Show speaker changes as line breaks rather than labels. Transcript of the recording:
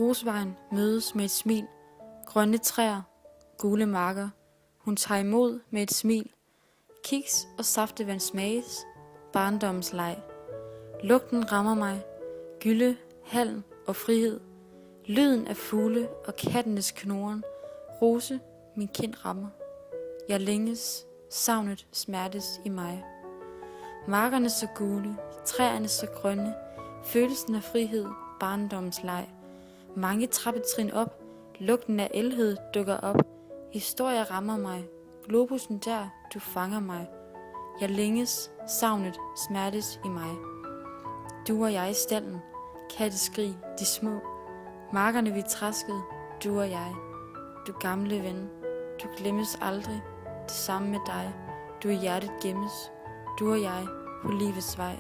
Grusvejen mødes med et smil, grønne træer, gule marker. Hun tager imod med et smil. Kiks og saftevand smages, barndommens leg. Lugten rammer mig, gylde, halm og frihed. Lyden af fugle og kattenes knoren. Rose, min kind rammer. Jeg længes, savnet smertes i mig. Markerne så gule, træerne så grønne. Følelsen af frihed, barndommens leg. Mange trappetrin op, lugten af elhed dukker op. Historier rammer mig, globusen der, du fanger mig. Jeg længes, savnet smertes i mig. Du og jeg i stallen, katteskrig, de små. Markerne vi træskede, du og jeg. Du gamle ven, du glemmes aldrig. Det samme med dig, du i hjertet gemmes. Du og jeg på livets vej.